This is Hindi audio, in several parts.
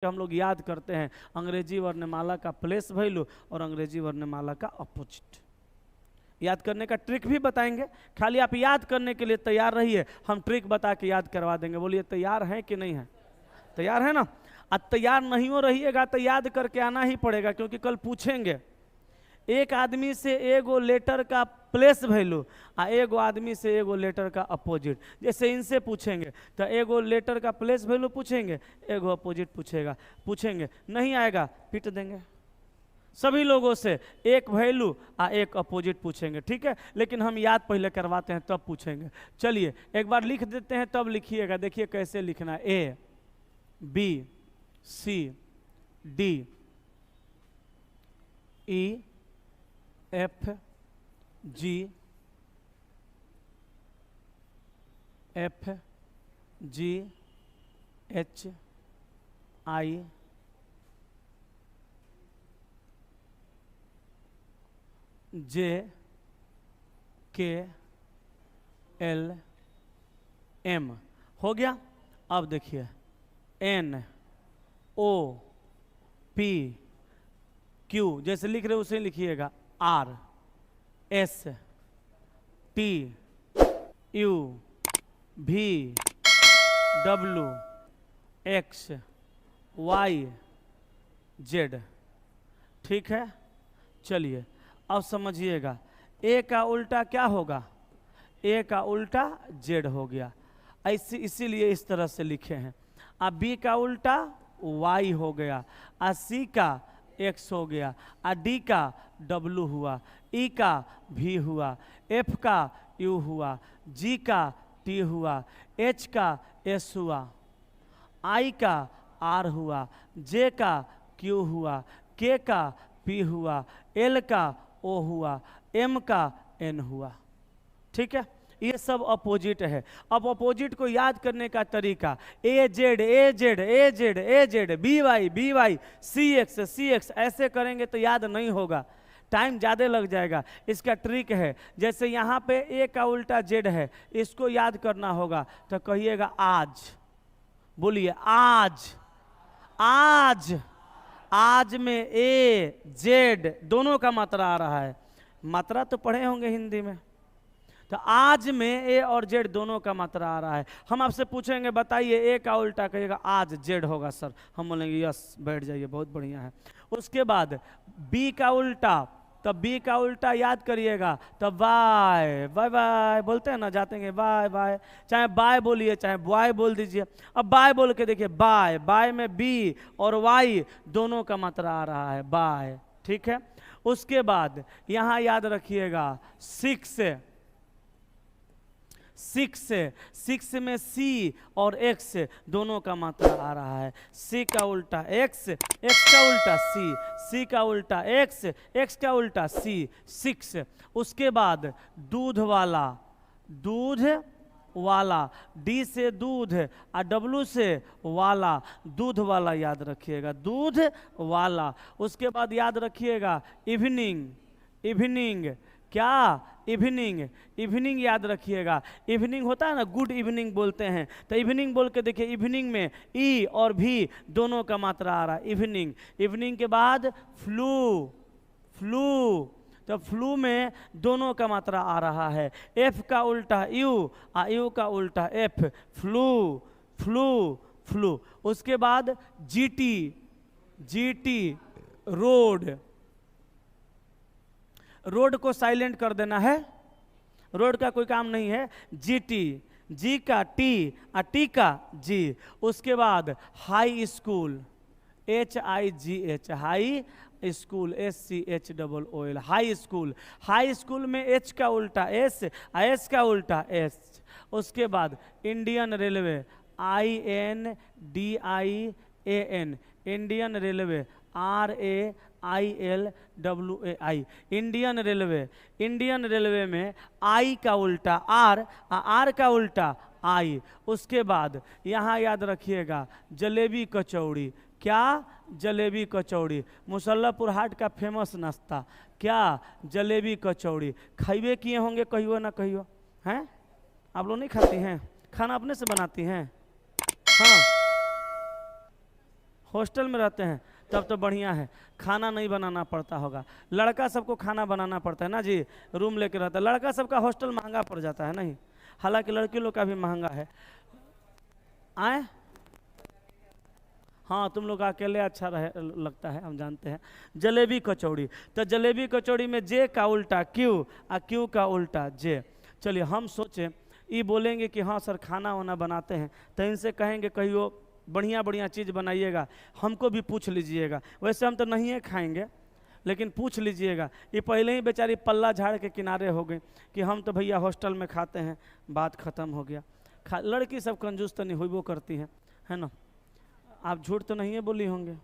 हम लोग याद करते हैं अंग्रेजी वर्णमाला का प्लेस वैल्यू और अंग्रेजी वर्णमाला का अपोजिट। याद करने का ट्रिक भी बताएंगे, खाली आप याद करने के लिए तैयार रहिए, हम ट्रिक बता के याद करवा देंगे। बोलिए तैयार हैं कि नहीं है? तैयार है ना? तैयार नहीं हो रहिएगा तो याद करके आना ही पड़ेगा, क्योंकि कल पूछेंगे। एक आदमी से एगो लेटर का प्लेस वैल्यू और एगो आदमी से एगो लेटर का अपोजिट, जैसे इनसे पूछेंगे तो एगो लेटर का प्लेस वैल्यू पूछेंगे, एगो अपोजिट पूछेंगे, नहीं आएगा पीट देंगे। सभी लोगों से एक वैल्यू और एक अपोजिट पूछेंगे, ठीक है? लेकिन हम याद पहले करवाते हैं तब पूछेंगे। चलिए एक बार लिख देते हैं तब लिखिएगा, देखिए कैसे लिखना है। A B C D E F G H I J K L M. हो गया? अब देखिए एन ओ पी क्यू, जैसे लिख रहे हो उसे लिखिएगा। आर एस टी यू भी डब्ल्यू एक्स वाई जेड। ठीक है? चलिए अब समझिएगा, ए का उल्टा क्या होगा? ए का उल्टा जेड हो गया, इसीलिए इस तरह से लिखे हैं। अब बी का उल्टा वाई हो गया, और सी का एक्स हो गया, और डी का डब्लू हुआ, ई का भी हुआ, एफ का यू हुआ, जी का टी हुआ, एच का एस हुआ, आई का आर हुआ, जे का क्यू हुआ, के का पी हुआ, एल का ओ हुआ, एम का एन हुआ। ठीक है? ये सब अपोजिट है। अब अपोजिट को याद करने का तरीका, A Z A Z A Z A Z, B Y C X ऐसे करेंगे तो याद नहीं होगा, टाइम ज़्यादा लग जाएगा। इसका ट्रिक है, जैसे यहाँ पे ए का उल्टा जेड है, इसको याद करना होगा तो कहिएगा आज। बोलिए आज। आज आज में ए जेड दोनों का मात्रा आ रहा है। मात्रा तो पढ़े होंगे हिंदी में, तो आज में ए और जेड दोनों का मात्रा आ रहा है। हम आपसे पूछेंगे बताइए ए का उल्टा, कहिएगा आज जेड होगा सर, हम बोलेंगे यस, बैठ जाइए बहुत बढ़िया है। उसके बाद बी का उल्टा, तब बी का उल्टा याद करिएगा, तब बाय बाय बाय बोलते हैं ना, जाते हैं बाय बाय, चाहे बाय बोलिए चाहे बॉय बोल दीजिए। अब बाय बोल के देखिए, बाय बाय में बी और वाई दोनों का मात्रा आ रहा है, बाय। ठीक है? उसके बाद यहाँ याद रखिएगा सिक्स में सी और एक्स दोनों का मात्रा आ रहा है। सी का उल्टा एक्स, एक्स का उल्टा सी, सी का उल्टा एक्स, एक्स का उल्टा सी, 6। उसके बाद दूध वाला, डी से दूध और डब्लू से वाला, दूध वाला याद रखिएगा, दूध वाला। उसके बाद याद रखिएगा इवनिंग क्या? इवनिंग याद रखिएगा। इवनिंग होता है ना, गुड इवनिंग बोलते हैं, तो इवनिंग बोल के देखिए, इवनिंग में ई और भी दोनों का मात्रा आ रहा है, इवनिंग के बाद फ्लू, तो फ्लू में दोनों का मात्रा आ रहा है। एफ का उल्टा यू और यू का उल्टा एफ, फ्लू। उसके बाद जीटी रोड को साइलेंट कर देना है, रोड का कोई काम नहीं है। जी का टी और टी का जी। उसके बाद high school, HIGH, high school, SCHOOL, high school में एच का उल्टा एस, एस का उल्टा एस। उसके बाद Indian railway, INDIAN, Indian railway, RAILWAI, Indian railway में आई का उल्टा आर, आर का उल्टा आई। उसके बाद यहाँ याद रखिएगा जलेबी कचौड़ी, क्या? जलेबी कचौड़ी, मुसल्लापुर हाट का फेमस नाश्ता, क्या? जलेबी कचौड़ी। खाइबे किए होंगे, कहियो ना कहियो, हैं? आप लोग नहीं खाती हैं? खाना अपने से बनाती हैं? हाँ हॉस्टल में रहते हैं तब तो बढ़िया है, खाना नहीं बनाना पड़ता होगा। लड़का सबको खाना बनाना पड़ता है ना जी, रूम लेके रहता है। लड़का सबका हॉस्टल महंगा पड़ जाता है नहीं, हालांकि लड़की लोग का भी महंगा है। आए हाँ, तुम लोग अकेले अच्छा रहे लगता है, हम जानते हैं। जलेबी कचौड़ी, तो जलेबी कचौड़ी में जे का उल्टा क्यू और क्यू का उल्टा जे। चलिए हम सोचे ये बोलेंगे कि हाँ सर खाना वाना बनाते हैं, तो इनसे कहेंगे कहियो बढ़िया बढ़िया चीज़ बनाइएगा, हमको भी पूछ लीजिएगा। वैसे हम तो नहीं है खाएंगे, लेकिन पूछ लीजिएगा। ये पहले ही बेचारी पल्ला झाड़ के किनारे हो गई कि हम तो भैया हॉस्टल में खाते हैं, बात ख़त्म हो गया। लड़की सब कंजूस तो नहीं हुई वो करती है ना। आप झूठ तो नहीं है बोली होंगे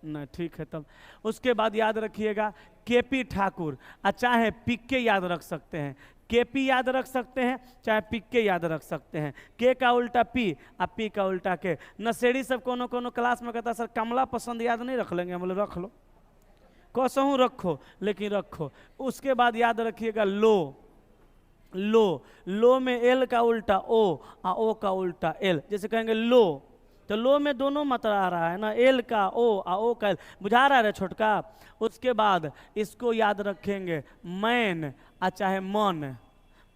नहीं, ठीक है। तब उसके बाद याद रखिएगा केपी ठाकुर, चाहे पिक्के याद रख सकते हैं, केपी याद रख सकते हैं, चाहे पिक्के याद रख सकते हैं। के का उल्टा पी और पी का उल्टा के। नशेड़ी सब कोनो कोनो क्लास में कहता सर कमला पसंद याद नहीं रख लेंगे, बोले रख लो, कसहूँ रखो लेकिन रखो। उसके बाद याद रखिएगा लो, लो में एल का उल्टा ओ और ओ का उल्टा एल। जैसे कहेंगे लो, तो लो में दोनों मात्रा आ रहा है ना, एल का ओ और ओ का एल, बुझा रहा है छोटका। उसके बाद इसको याद रखेंगे मैन चाहे मन,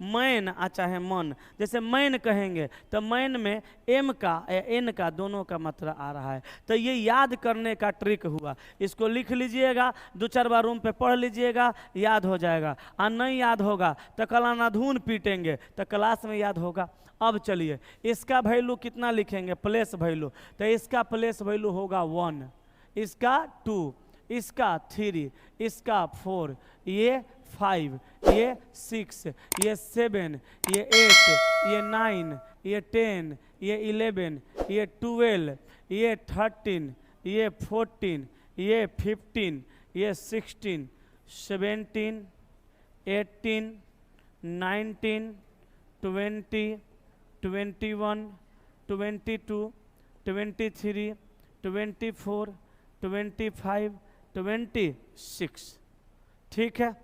मैन चाहे मन। जैसे मैन कहेंगे तो मैन में एम का एन का दोनों का मात्रा आ रहा है। तो ये याद करने का ट्रिक हुआ, इसको लिख लीजिएगा, 2-4 बार रूम पे पढ़ लीजिएगा, याद हो जाएगा। और नहीं याद होगा तो कल अनाधून पीटेंगे, तो क्लास में याद होगा। अब चलिए इसका वैल्यू कितना लिखेंगे, प्लेस वैल्यू। तो इसका प्लेस वैल्यू होगा 1, इसका 2, इसका 3, इसका 4, ये 5, ये 6, ये 7, ये 8, ये 9, ये 10, ये 11, ये 12, ये 13, ये 14, ये 15, ये 16, 17, 18, 19, 20, 21, 22, 23, 24, 25, 26। ठीक है,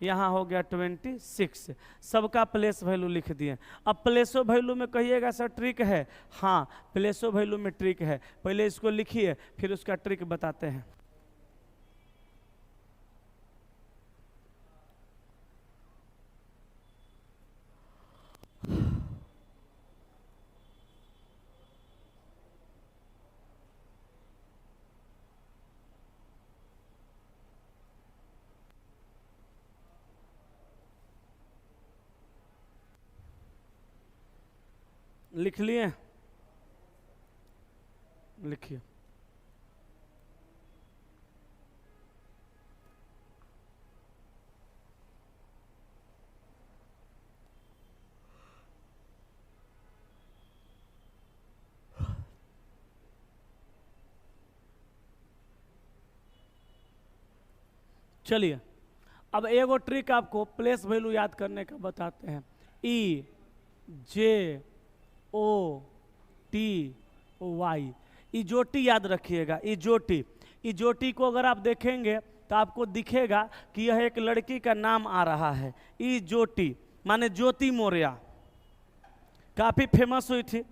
यहाँ हो गया 26। सबका प्लेस वैल्यू लिख दिए। अब प्लेसो वैल्यू में कहिएगा सर ट्रिक है, हाँ प्लेसो वैल्यू में ट्रिक है। पहले इसको लिखिए फिर उसका ट्रिक बताते हैं। लिख लिए, लिखिए। चलिए अब एगो ट्रिक आपको प्लेस वैल्यू याद करने का बताते हैं। ई जे ओ टी वाई, इजोटी याद रखिएगा, इजोटी। इजोटी को अगर आप देखेंगे तो आपको दिखेगा कि यह एक लड़की का नाम आ रहा है। इजोटी माने ज्योति मौर्य, काफ़ी फेमस हुई थी।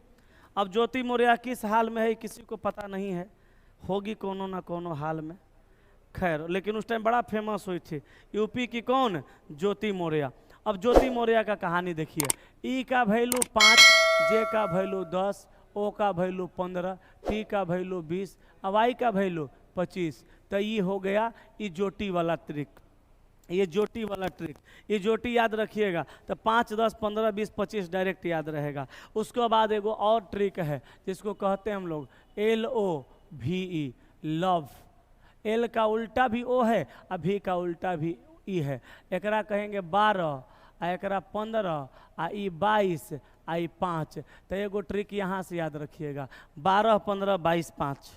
अब ज्योति मौर्य किस हाल में है किसी को पता नहीं है, होगी कोनो ना कोनो हाल में, खैर लेकिन उस टाइम बड़ा फेमस हुई थी। यूपी की कौन, ज्योति मौर्य। अब ज्योति मौर्य का कहानी देखिए। ई का वैल्यू 5, जे का वैल्यू 10, ओ का वैल्यू 15, टी का वैल्यू 20, अब आई का वैल्यू 25। तो ये हो गया ये ज्योति वाला ट्रिक, ये ज्योति वाला ट्रिक। ये ज्योति याद रखिएगा तो 5, 10, 15, 20, 25 डायरेक्ट याद रहेगा। उसके बाद एगो और ट्रिक है जिसको कहते हैं हम लोग LOVE, लव। एल का उल्टा भी ओ है और भी का उल्टा भी ई है। एकरा कहेंगे 12, आ एकरा 15, आ ई 22, आ ई 5। तो एगो ट्रिक यहाँ से याद रखिएगा, 12, 15, 22, 5,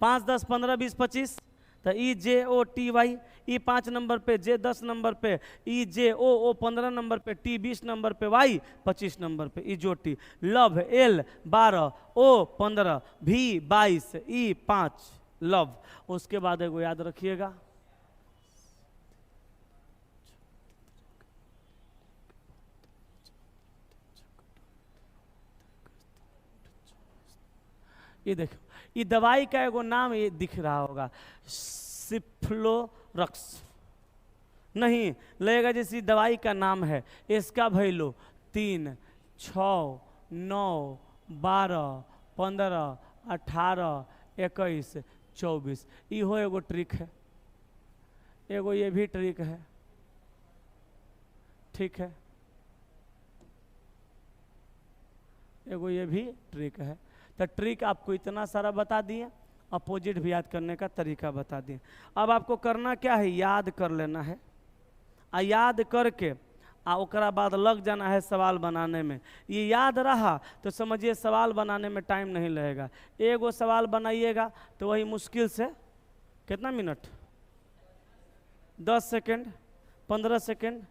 5, 10, 15, 20, 25। तो ई जे ओ टी वाई, ई 5 नंबर पे, जे 10 नंबर पे, ई जे ओ 15 नंबर पे, टी 20 नंबर पे, वाई 25 नंबर पे, ई जो टी। लव एल 12, ओ 15, भी 22, ई 5, लव। उसके बाद एगो याद रखिएगा, ये देखो ये दवाई का एगो नाम ये दिख रहा होगा, सिफ्लोरक्स नहीं लगेगा, जैसी दवाई का नाम है। इसका वैल्यू 3, 6, 9, 12, 15, 18, 21, 24। इहो एगो ट्रिक है, एगो ये भी ट्रिक है, ठीक है, एगो ये भी ट्रिक है। तो ट्रिक आपको इतना सारा बता दिए, अपोजिट भी याद करने का तरीका बता दिए। अब आपको करना क्या है, याद कर लेना है, आ याद करके आ ओकरा बाद लग जाना है सवाल बनाने में। ये याद रहा तो समझिए सवाल बनाने में टाइम नहीं लगेगा। एगो सवाल बनाइएगा तो वही मुश्किल से कितना minute, 10 second, 15 second,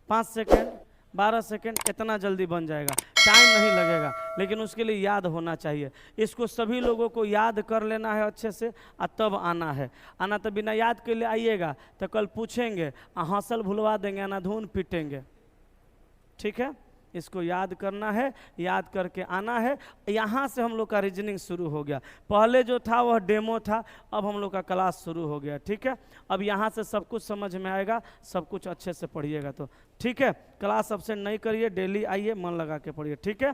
5 second, 12 second, इतना जल्दी बन जाएगा, टाइम नहीं लगेगा। लेकिन उसके लिए याद होना चाहिए। इसको सभी लोगों को याद कर लेना है अच्छे से, और तब आना है। आना तो बिना याद के लिए आइएगा तो कल पूछेंगे, हंसल भुलवा देंगे, अनाधून पीटेंगे, ठीक है। इसको याद करना है, याद करके आना है। यहाँ से हम लोग का रीजनिंग शुरू हो गया। पहले जो था वह डेमो था, अब हम लोग का क्लास शुरू हो गया, ठीक है। अब यहाँ से सब कुछ समझ में आएगा, सब कुछ अच्छे से पढ़िएगा तो ठीक है। क्लास सबसे नहीं करिए, डेली आइए, मन लगा के पढ़िए, ठीक है।